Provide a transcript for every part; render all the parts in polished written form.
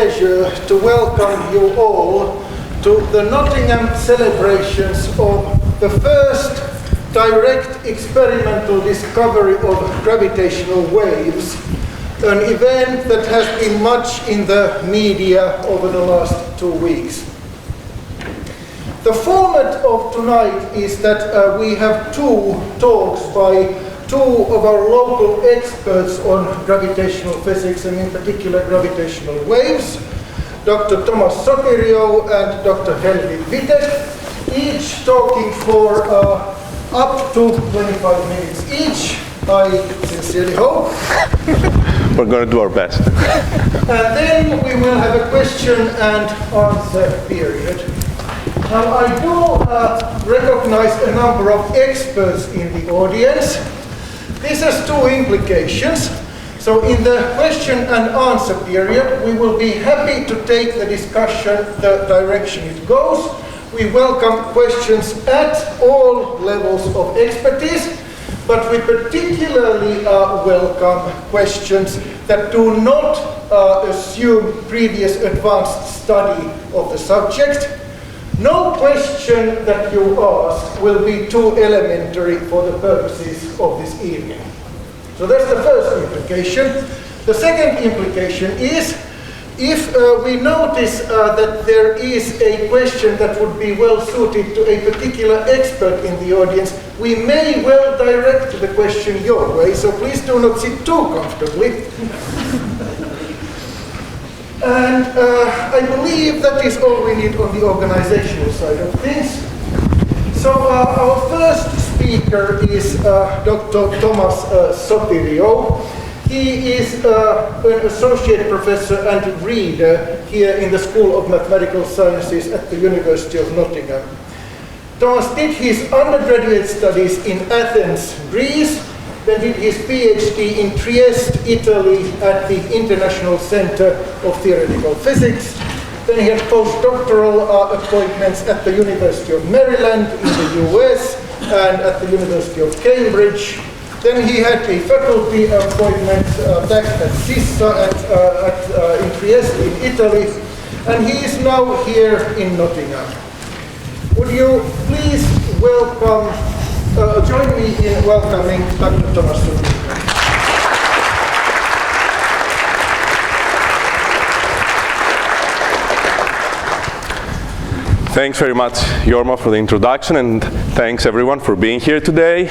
pleasure to welcome you all to the Nottingham celebrations of the first direct experimental discovery of gravitational waves, an event that has been much in the media over the last 2 weeks. The format of tonight is that we have 2 talks by 2 of our local experts on gravitational physics, and in particular gravitational waves, Dr. Thomas Sotiriou and Dr. Helvi Vitek, each talking for up to 25 minutes each, I sincerely hope. We're going to do our best. And then we will have a question and answer period. Now, I do recognize a number of experts in the audience. This has 2 implications. So in the question and answer period, we will be happy to take the discussion the direction it goes. We welcome questions at all levels of expertise, but we particularly welcome questions that do not assume previous advanced study of the subject. No question that you ask will be too elementary for the purposes of this evening. So that's the first implication. The second implication is, if we notice that there is a question that would be well suited to a particular expert in the audience, we may well direct the question your way, so please do not sit too comfortably. And I believe that is all we need on the organizational side of things. So our first speaker is Dr. Thomas Sotiriou. He is an associate professor and reader here in the School of Mathematical Sciences at the University of Nottingham. Thomas did his undergraduate studies in Athens, Greece, then did his PhD in Trieste, Italy at the International Center of Theoretical Physics. Then he had postdoctoral appointments at the University of Maryland in the US and at the University of Cambridge. Then he had a faculty appointment back at CISA in Trieste in Italy, and he is now here in Nottingham. Would you please welcome, join me in welcoming Dr. Thomas Sotiriou. Thanks very much, Jorma, for the introduction, and thanks everyone for being here today.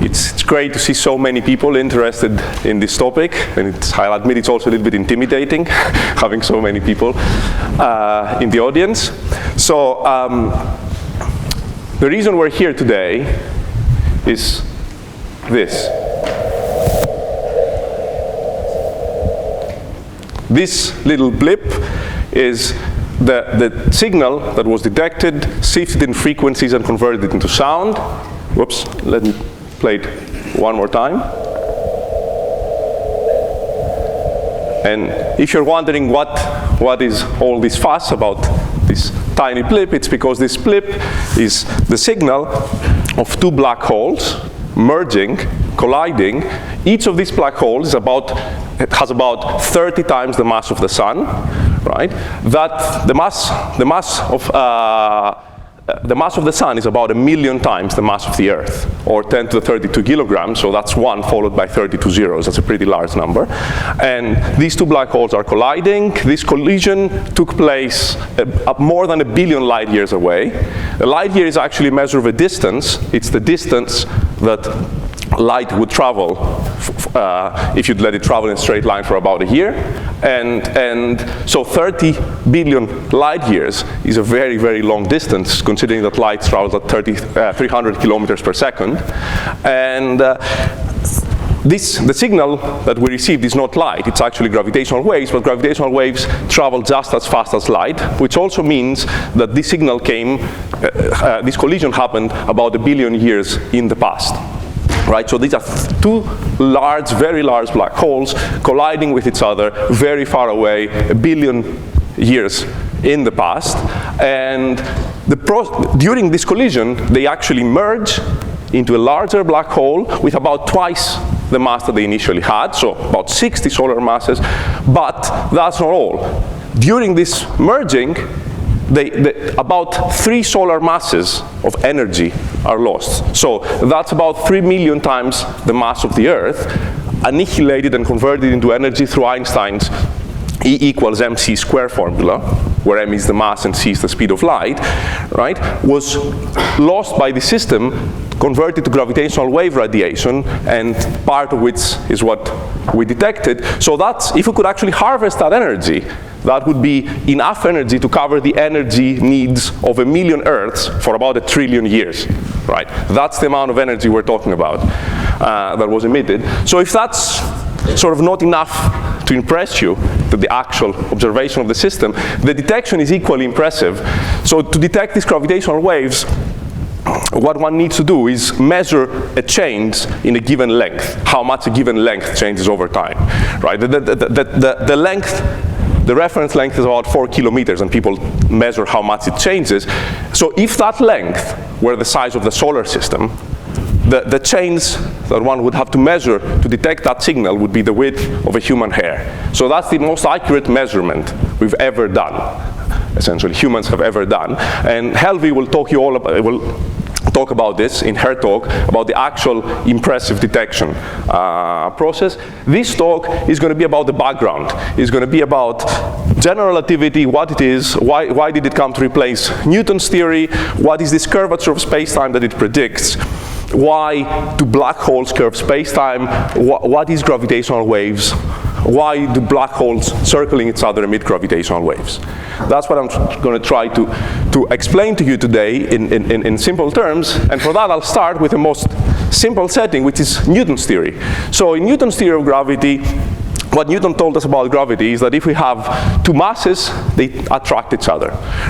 It's great to see so many people interested in this topic, and I'll admit it's also a little bit intimidating having so many people in the audience. So the reason we're here today is this. This little blip is the signal that was detected, shifted in frequencies and converted it into sound. Whoops, let me play it one more time. And if you're wondering what is all this fuss about this tiny blip, it's because this blip is the signal of 2 black holes merging, colliding. Each of these black holes has about 30 times the mass of the sun, right? That the mass of the sun is about 1,000,000 times the mass of the Earth, or 10 to the 32 kilograms, so that's 1 followed by 32 zeros. That's a pretty large number. And these 2 black holes are colliding. This collision took place more than 1 billion light years away. A light year is actually a measure of a distance. It's the distance that light would travel if you'd let it travel in a straight line for about a year. And so 30 billion light years is a very, very long distance, considering that light travels at 300 kilometers per second. And the signal that we received is not light, it's actually gravitational waves, but gravitational waves travel just as fast as light, which also means that this signal this collision happened about 1 billion years in the past. Right, so these are 2 large, very large black holes colliding with each other very far away, 1 billion years in the past. And during this collision, they actually merge into a larger black hole with about twice the mass that they initially had, so about 60 solar masses, but that's not all. During this merging, about 3 solar masses of energy are lost. So that's about 3 million times the mass of the Earth, annihilated and converted into energy through Einstein's E equals mc square formula, where m is the mass and c is the speed of light, right, was lost by the system, converted to gravitational wave radiation, and part of which is what we detected. So that's, if we could actually harvest that energy, that would be enough energy to cover the energy needs of 1 million Earths for about 1 trillion years, right? That's the amount of energy we're talking about that was emitted. So if that's sort of not enough to impress you, to the actual observation of the system, the detection is equally impressive. So to detect these gravitational waves, what one needs to do is measure a change in a given length, how much a given length changes over time, right? The length, the reference length is about 4 kilometers, and people measure how much it changes. So if that length were the size of the solar system, the change that one would have to measure to detect that signal would be the width of a human hair. So that's the most accurate measurement we've ever done, essentially, humans have ever done. And Helvi will talk about this in her talk, about the actual impressive detection process. This talk is going to be about the background. It's going to be about general relativity, what it is, why did it come to replace Newton's theory, what is this curvature of space-time that it predicts, why do black holes curve space-time, what is gravitational waves, why do black holes circling each other emit gravitational waves. That's what I'm going to try to explain to you today in simple terms, and for that I'll start with the most simple setting, which is Newton's theory. So in Newton's theory of gravity, what Newton told us about gravity is that if we have 2 masses, they attract each other,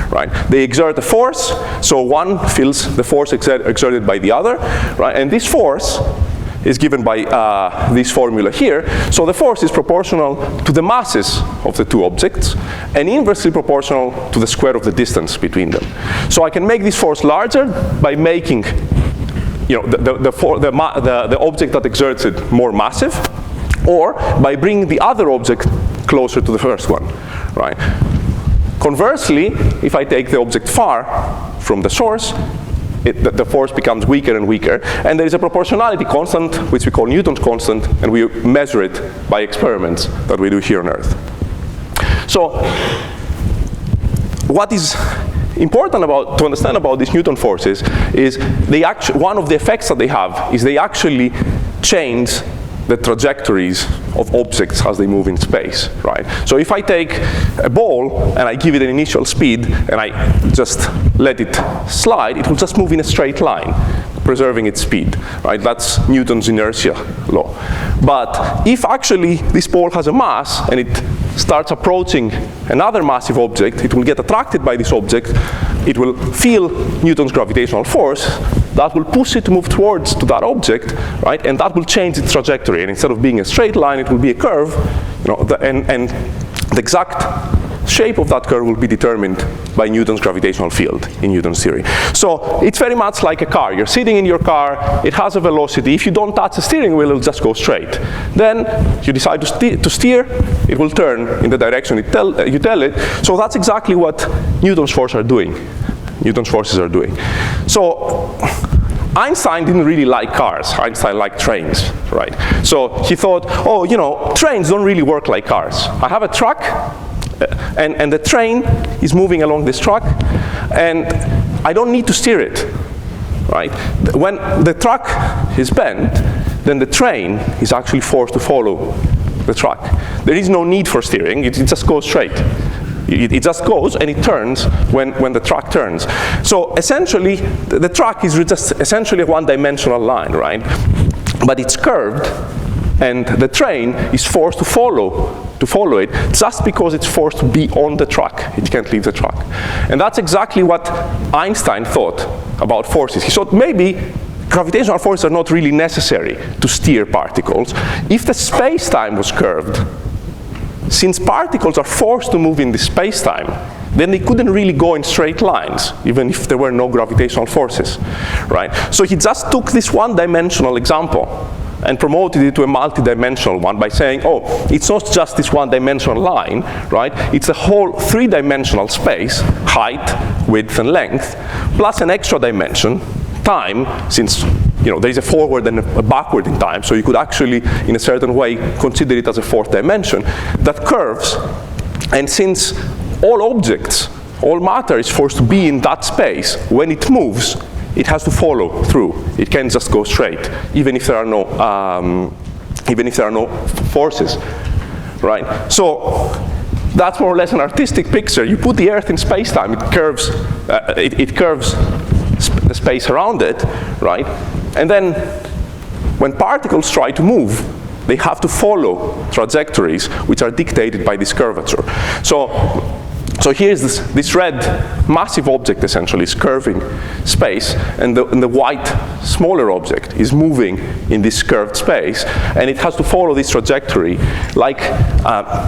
right? They exert a force, so one feels the force exerted by the other, right? And this force is given by this formula here. So the force is proportional to the masses of the 2 objects and inversely proportional to the square of the distance between them. So I can make this force larger by making, you know, the object that exerts it more massive, or by bringing the other object closer to the first one, right? Conversely, if I take the object far from the source, the force becomes weaker and weaker, and there is a proportionality constant, which we call Newton's constant, and we measure it by experiments that we do here on Earth. So what is important to understand about these Newton forces is one of the effects that they have is they actually change the trajectories of objects as they move in space, right? So if I take a ball and I give it an initial speed and I just let it slide, it will just move in a straight line, preserving its speed, right? That's Newton's inertia law. But if actually this ball has a mass and it starts approaching another massive object, it will get attracted by this object, it will feel Newton's gravitational force, that will push it to move towards to that object, right? And that will change its trajectory. And instead of being a straight line, it will be a curve, you know, and the exact shape of that curve will be determined by Newton's gravitational field in Newton's theory. So it's very much like a car. You're sitting in your car, it has a velocity. If you don't touch the steering wheel, it'll just go straight. Then you decide to steer, it will turn in the direction you tell it. So that's exactly what Newton's forces are doing. So Einstein didn't really like cars. Einstein liked trains, right? So he thought, oh, you know, trains don't really work like cars. I have a truck, and the train is moving along this track, and I don't need to steer it, right? When the truck is bent, then the train is actually forced to follow the track. There is no need for steering, it just goes straight. It just goes and it turns when the track turns. So essentially, the track is just essentially a one-dimensional line, right? But it's curved, and the train is forced to follow it just because it's forced to be on the track. It can't leave the track. And that's exactly what Einstein thought about forces. He thought maybe gravitational forces are not really necessary to steer particles. If the space-time was curved, since particles are forced to move in the space-time, then they couldn't really go in straight lines, even if there were no gravitational forces, right? So he just took this one-dimensional example and promoted it to a multi-dimensional one by saying, oh, it's not just this one-dimensional line, right? It's a whole three-dimensional space, height, width, and length, plus an extra dimension, time, since there is a forward and a backward in time, so you could actually, in a certain way, consider it as a fourth dimension, that curves, and since all objects, all matter is forced to be in that space, when it moves, it has to follow through. It can't just go straight, even if there are no forces, right? So that's more or less an artistic picture. You put the Earth in space-time, it curves the space around it, right? And then when particles try to move, they have to follow trajectories which are dictated by this curvature. So here's this red massive object essentially is curving space, and the white smaller object is moving in this curved space, and it has to follow this trajectory like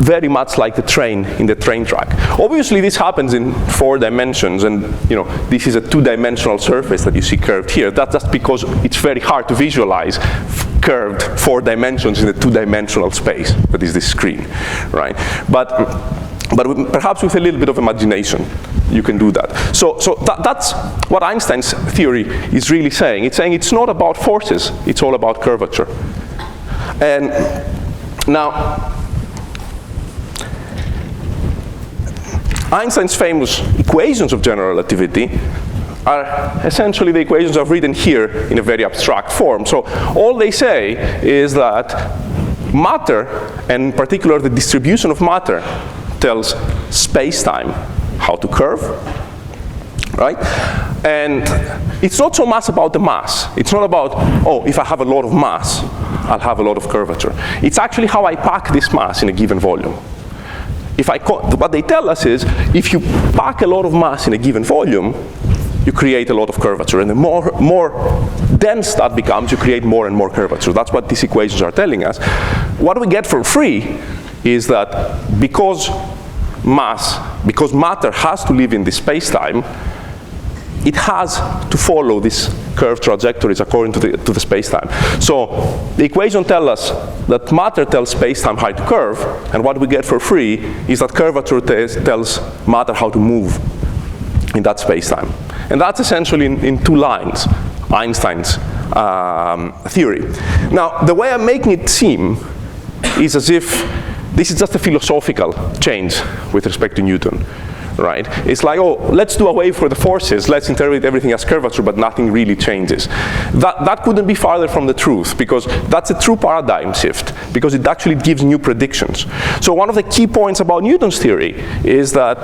very much like the train in the train track. Obviously this happens in 4 dimensions, and this is a 2-dimensional surface that you see curved here. That's just because it's very hard to visualize curved 4 dimensions in a 2-dimensional space that is this screen, right? But perhaps with a little bit of imagination, you can do that. So that's what Einstein's theory is really saying. It's saying it's not about forces, it's all about curvature. And now, Einstein's famous equations of general relativity are essentially the equations I've written here in a very abstract form. So all they say is that matter, and in particular the distribution of matter, tells space-time how to curve, right? And it's not so much about the mass. It's not about, oh, if I have a lot of mass, I'll have a lot of curvature. It's actually how I pack this mass in a given volume. What they tell us is, if you pack a lot of mass in a given volume, you create a lot of curvature. And the more dense that becomes, you create more and more curvature. That's what these equations are telling us. What we get for free is that because matter has to live in this space-time, it has to follow these curved trajectories according to the space-time. So the equation tells us that matter tells space-time how to curve, and what we get for free is that curvature tells matter how to move in that space-time. And that's essentially in 2 lines, Einstein's theory. Now, the way I'm making it seem is as if this is just a philosophical change with respect to Newton, right? It's like, oh, let's do away with the forces, let's interpret everything as curvature, but nothing really changes. That couldn't be farther from the truth, because that's a true paradigm shift, because it actually gives new predictions. So one of the key points about Newton's theory is that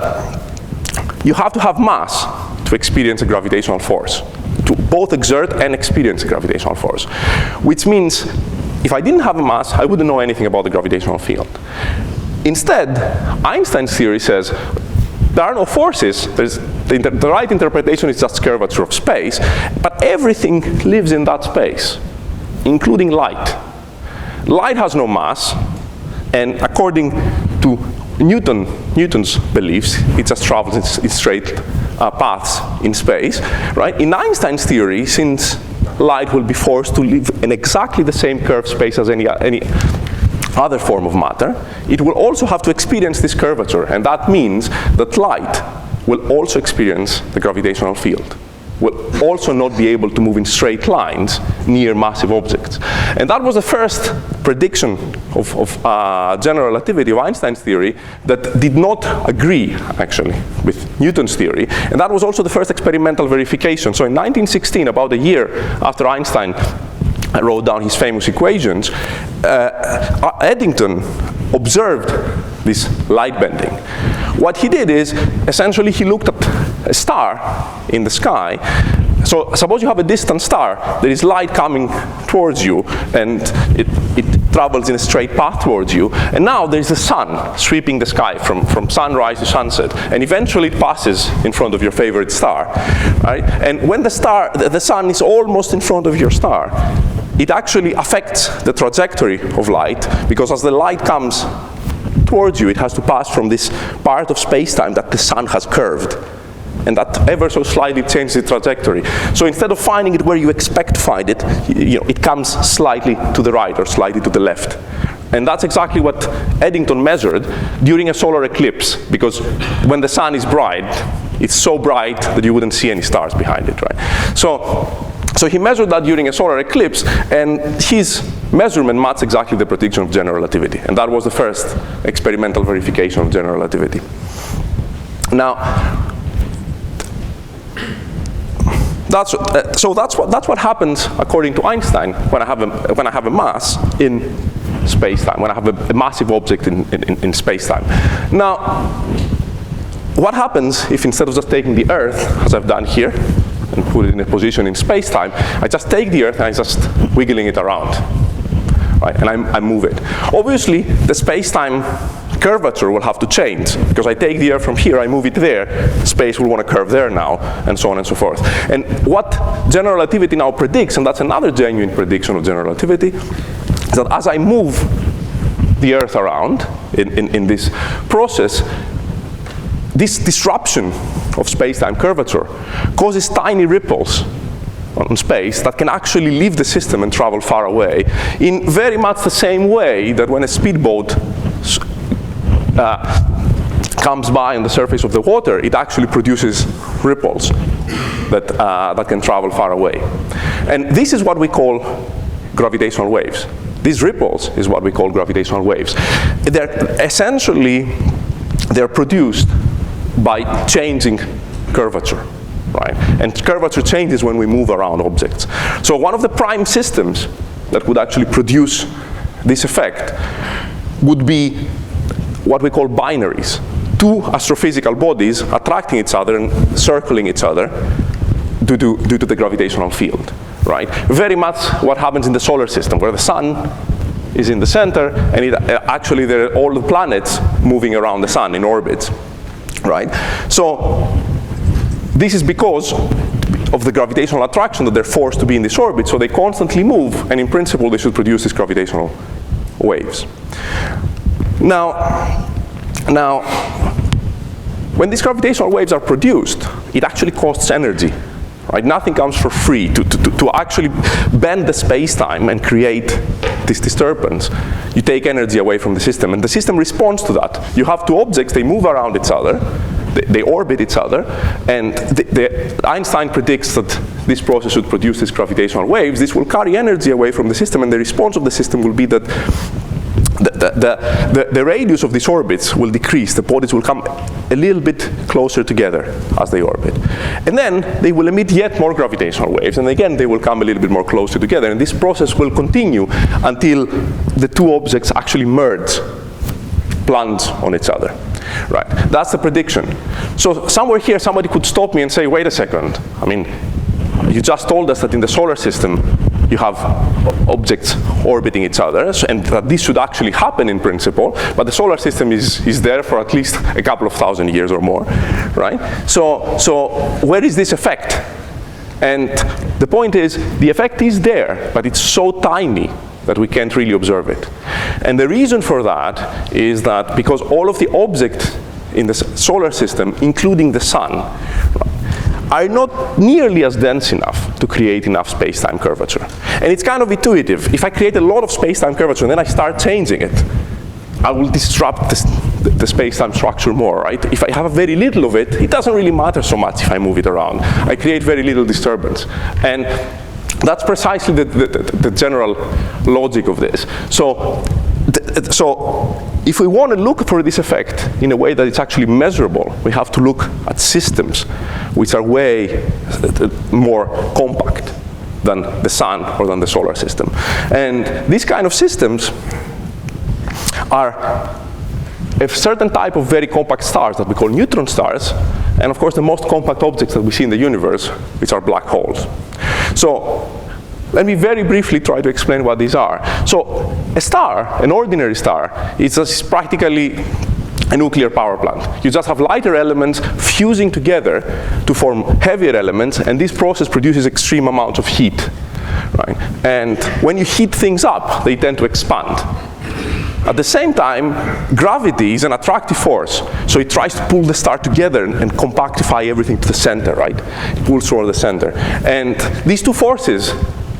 you have to have mass to experience a gravitational force, to both exert and experience a gravitational force, which means if I didn't have a mass, I wouldn't know anything about the gravitational field. Instead, Einstein's theory says there are no forces. The right interpretation is just curvature of space, but everything lives in that space, including light. Light has no mass, and according to Newton's beliefs, it just travels in straight paths in space, right? In Einstein's theory, since light will be forced to live in exactly the same curved space as any other form of matter, it will also have to experience this curvature, and that means that light will also experience the gravitational field, will also not be able to move in straight lines near massive objects. And that was the first prediction of general relativity, of Einstein's theory, that did not agree, actually, with Newton's theory. And that was also the first experimental verification. So in 1916, about a year after Einstein wrote down his famous equations, Eddington observed this light bending. What he did is, essentially, he looked at a star in the sky. So suppose you have a distant star, there is light coming towards you, and it travels in a straight path towards you, and now there is the sun sweeping the sky from sunrise to sunset, and eventually it passes in front of your favorite star, right? And when the sun is almost in front of your star, it actually affects the trajectory of light, because as the light comes towards you, it has to pass from this part of space-time that the sun has curved. and that ever so slightly changes the trajectory. So instead of finding it where you expect to find it, it comes slightly to the right or slightly to the left. And that's exactly what Eddington measured during a solar eclipse, because when the sun is bright, it's so bright that you wouldn't see any stars behind it, right? So he measured that during a solar eclipse, and his measurement matched exactly the prediction of general relativity. And that was the first experimental verification of general relativity. Now, that's what happens according to Einstein when I have a mass in space-time, when I have a massive object in space-time. Now, what happens if instead of just taking the Earth, as I've done here, and put it in a position in space-time, I just take the Earth and I just wiggling it around, right? And I move it. Obviously, the space-time curvature will have to change, because I take the Earth from here, I move it there, space will want to curve there now, and so on and so forth. And what general relativity now predicts, and that's another genuine prediction of general relativity, is that as I move the Earth around in this process, this disruption of space-time curvature causes tiny ripples on space that can actually leave the system and travel far away in very much the same way that when a speedboat comes by on the surface of the water, it actually produces ripples that can travel far away. And this is what we call gravitational waves. These ripples is what we call gravitational waves. They're produced by changing curvature, right? And curvature changes when we move around objects. So one of the prime systems that would actually produce this effect would be what we call binaries. Two astrophysical bodies attracting each other and circling each other due to the gravitational field, right? Very much what happens in the solar system, where the sun is in the center, and actually there are all the planets moving around the sun in orbits, right? So this is because of the gravitational attraction that they're forced to be in this orbit, so they constantly move, and in principle they should produce these gravitational waves. Now, when these gravitational waves are produced, it actually costs energy, right? Nothing comes for free. To actually bend the space-time and create this disturbance, you take energy away from the system, and the system responds to that. You have two objects, they move around each other, they orbit each other, and Einstein predicts that this process should produce these gravitational waves. This will carry energy away from the system, and the response of the system will be that the radius of these orbits will decrease. The bodies will come a little bit closer together as they orbit. And then they will emit yet more gravitational waves, and again they will come a little bit more closer together, and this process will continue until the two objects actually merge, plunge on each other. Right, that's the prediction. So somewhere here somebody could stop me and say, wait a second, I mean, you just told us that in the solar system you have objects orbiting each other, and that this should actually happen in principle, but the solar system is there for at least a couple of thousand years or more, right? So where is this effect? And the point is, the effect is there, but it's so tiny that we can't really observe it. And the reason for that is that because all of the objects in the solar system, including the sun, are not nearly as dense enough to create enough space-time curvature. And it's kind of intuitive. If I create a lot of space-time curvature and then I start changing it, I will disrupt the space-time structure more, right? If I have very little of it, it doesn't really matter so much if I move it around. I create very little disturbance. And that's precisely the general logic of this. So if we want to look for this effect in a way that it's actually measurable, we have to look at systems which are way more compact than the sun or than the solar system. And these kind of systems are a certain type of very compact stars that we call neutron stars, and of course the most compact objects that we see in the universe, which are black holes. So let me very briefly try to explain what these are. So a star, an ordinary star, is just practically a nuclear power plant. You just have lighter elements fusing together to form heavier elements, and this process produces extreme amounts of heat, right? And when you heat things up, they tend to expand. At the same time, gravity is an attractive force, so it tries to pull the star together and compactify everything to the center, right? It pulls toward the center. And these two forces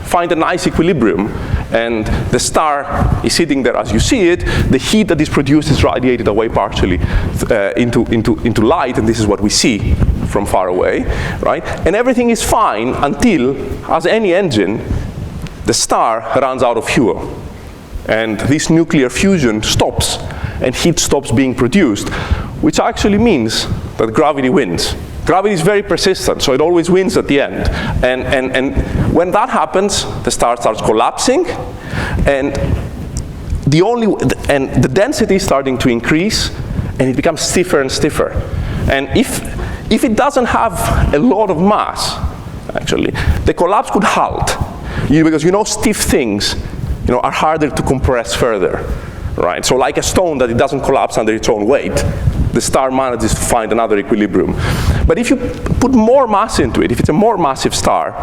find a nice equilibrium, and the star is sitting there as you see it. The heat that is produced is radiated away partially into light, and this is what we see from far away, right? And everything is fine until, as any engine, the star runs out of fuel. And this nuclear fusion stops, and heat stops being produced, which actually means that gravity wins. Gravity is very persistent, so it always wins at the end. And when that happens, the star starts collapsing, and the density is starting to increase, and it becomes stiffer and stiffer. And if it doesn't have a lot of mass, actually, the collapse could halt. Because stiff things are harder to compress further, right? So like a stone that it doesn't collapse under its own weight, the star manages to find another equilibrium. But if you put more mass into it, if it's a more massive star,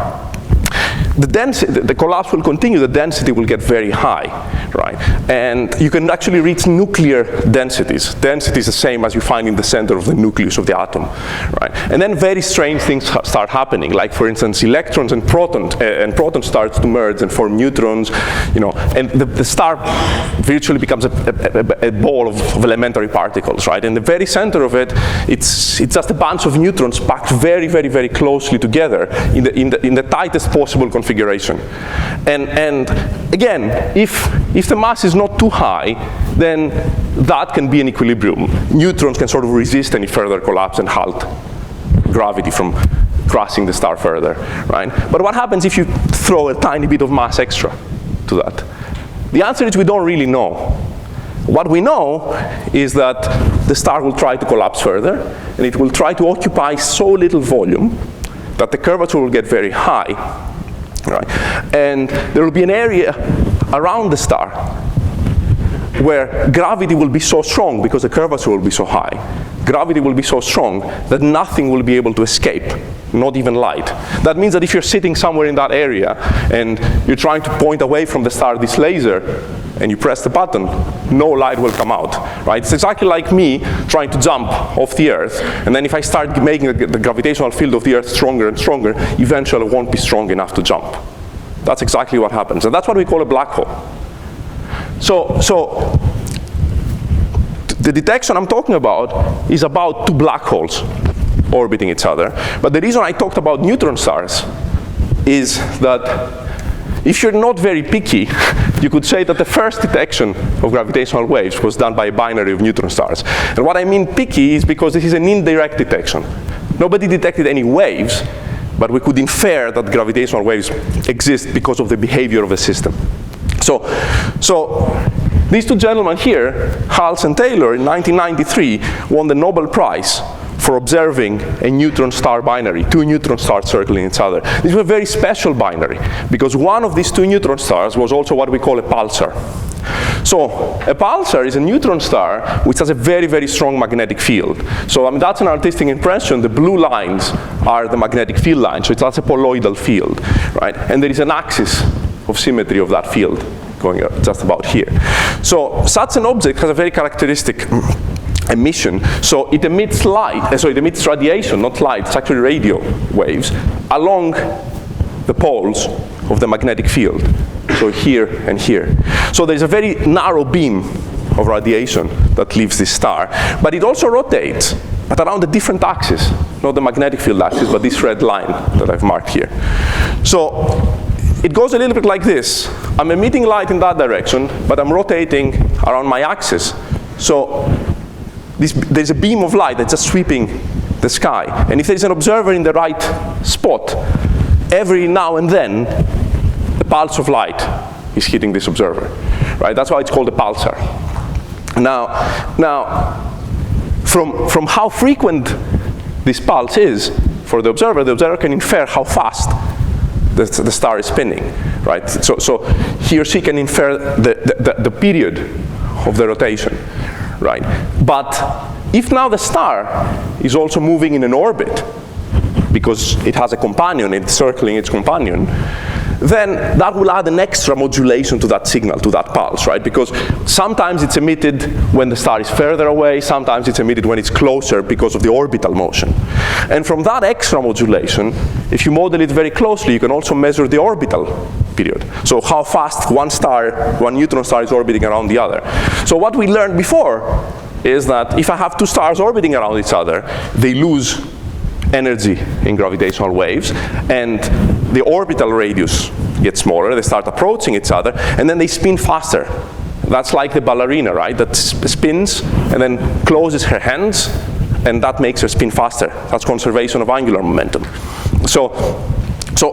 the collapse will continue, the density will get very high, right? And you can actually reach nuclear densities. Density is the same as you find in the center of the nucleus of the atom, right? And then very strange things start happening, like for instance, electrons and protons start to merge and form neutrons, and the star virtually becomes a ball of elementary particles, right? In the very center of it, it's just a bunch of neutrons packed very, very, very closely together in the tightest possible configuration. And again, if the mass is not too high, then that can be an equilibrium. Neutrons can sort of resist any further collapse and halt gravity from crushing the star further, right? But what happens if you throw a tiny bit of mass extra to that? The answer is we don't really know. What we know is that the star will try to collapse further, and it will try to occupy so little volume that the curvature will get very high, right? And there will be an area around the star where gravity will be so strong because the curvature will be so high. Gravity will be so strong that nothing will be able to escape, not even light. That means that if you're sitting somewhere in that area and you're trying to point away from the star this laser, and you press the button, no light will come out, right? It's exactly like me trying to jump off the Earth, and then if I start making the gravitational field of the Earth stronger and stronger, eventually it won't be strong enough to jump. That's exactly what happens, and that's what we call a black hole. So the detection I'm talking about is about two black holes orbiting each other, but the reason I talked about neutron stars is that if you're not very picky, you could say that the first detection of gravitational waves was done by a binary of neutron stars. And what I mean picky is because this is an indirect detection. Nobody detected any waves, but we could infer that gravitational waves exist because of the behavior of the system. So these two gentlemen here, Hals and Taylor, in 1993, won the Nobel Prize for observing a neutron star binary, two neutron stars circling each other. This was a very special binary, because one of these two neutron stars was also what we call a pulsar. So a pulsar is a neutron star which has a very, very strong magnetic field. So that's an artistic impression. The blue lines are the magnetic field lines, so that's a poloidal field, right? And there is an axis of symmetry of that field going just about here. So such an object has a very characteristic emission, so it emits light, so it emits radiation, not light, it's actually radio waves, along the poles of the magnetic field, so here and here. So there's a very narrow beam of radiation that leaves this star, but it also rotates, but around a different axis, not the magnetic field axis, but this red line that I've marked here. So it goes a little bit like this. I'm emitting light in that direction, but I'm rotating around my axis. So there's a beam of light that's just sweeping the sky. And if there's an observer in the right spot, every now and then, the pulse of light is hitting this observer, right? That's why it's called a pulsar. Now, from how frequent this pulse is for the observer can infer how fast the star is spinning, right? So he or she can infer the period of the rotation, right? But if now the star is also moving in an orbit, because it has a companion, it's circling its companion, then that will add an extra modulation to that signal, to that pulse, right? Because sometimes it's emitted when the star is further away, sometimes it's emitted when it's closer because of the orbital motion. And from that extra modulation, if you model it very closely, you can also measure the orbital period. So how fast one neutron star is orbiting around the other. So what we learned before is that if I have two stars orbiting around each other, they lose energy in gravitational waves, and the orbital radius gets smaller, they start approaching each other, and then they spin faster. That's like the ballerina, right? That spins and then closes her hands, and that makes her spin faster. That's conservation of angular momentum. So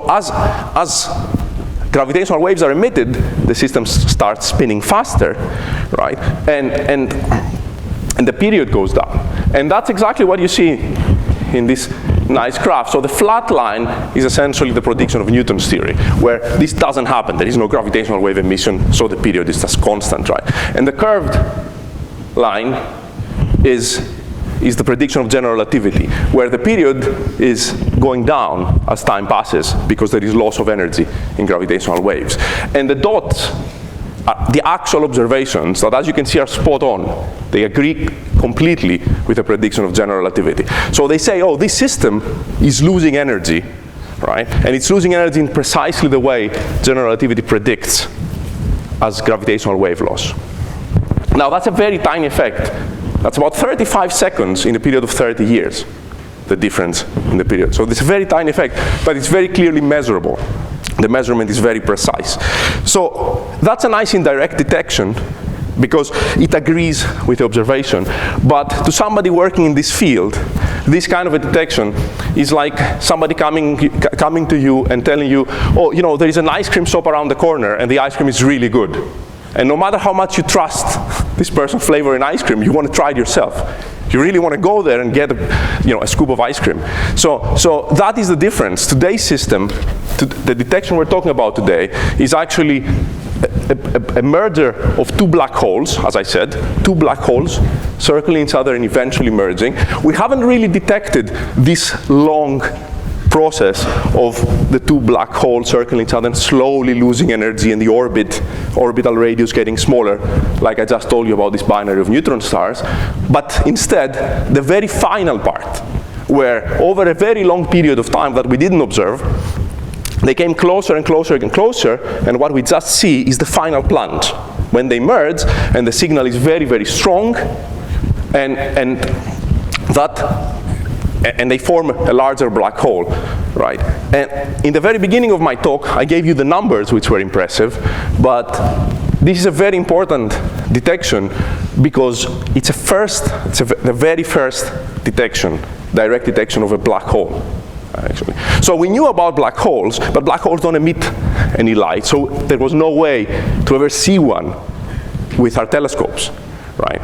as gravitational waves are emitted, the system starts spinning faster, right? And the period goes down. And that's exactly what you see in this nice graph. So the flat line is essentially the prediction of Newton's theory, where this doesn't happen. There is no gravitational wave emission, so the period is just constant, right? And the curved line is the prediction of general relativity, where the period is going down as time passes because there is loss of energy in gravitational waves. And the dots are the actual observations that, as you can see, are spot on. They agree completely with the prediction of general relativity. So they say, oh, this system is losing energy, right? And it's losing energy in precisely the way general relativity predicts as gravitational wave loss. Now, that's a very tiny effect. That's about 35 seconds in a period of 30 years, the difference in the period. So it's a very tiny effect, but it's very clearly measurable. The measurement is very precise. So that's a nice indirect detection because it agrees with the observation. But to somebody working in this field, this kind of a detection is like somebody coming to you and telling you, oh, you know, there is an ice cream shop around the corner and the ice cream is really good. And no matter how much you trust this person's flavor in ice cream, you want to try it yourself. You really want to go there and get a scoop of ice cream. So that is the difference. Today's system, the detection we're talking about today, is actually a merger of two black holes, as I said, two black holes circling each other and eventually merging. We haven't really detected this long process of the two black holes circling each other and slowly losing energy and the orbital radius getting smaller, like I just told you about this binary of neutron stars. But instead, the very final part, where over a very long period of time that we didn't observe, they came closer and closer and closer, and what we just see is the final plunge, when they merge and the signal is very, very strong, and they form a larger black hole, right? And in the very beginning of my talk, I gave you the numbers, which were impressive, but this is a very important detection because it's the very first detection, direct detection of a black hole, actually. So we knew about black holes, but black holes don't emit any light, so there was no way to ever see one with our telescopes. Right?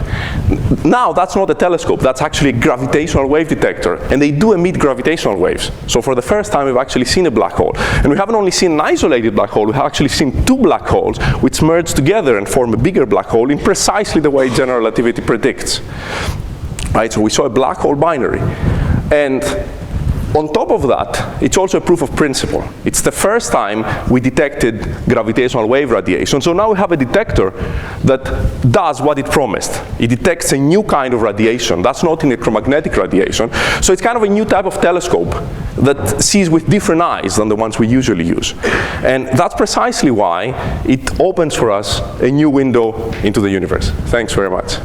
Now that's not a telescope, that's actually a gravitational wave detector, and they do emit gravitational waves. So for the first time we've actually seen a black hole. And we haven't only seen an isolated black hole, we have actually seen two black holes which merge together and form a bigger black hole in precisely the way general relativity predicts. Right? So we saw a black hole binary. And on top of that, it's also a proof of principle. It's the first time we detected gravitational wave radiation. So now we have a detector that does what it promised. It detects a new kind of radiation. That's not electromagnetic radiation. So it's kind of a new type of telescope that sees with different eyes than the ones we usually use. And that's precisely why it opens for us a new window into the universe. Thanks very much.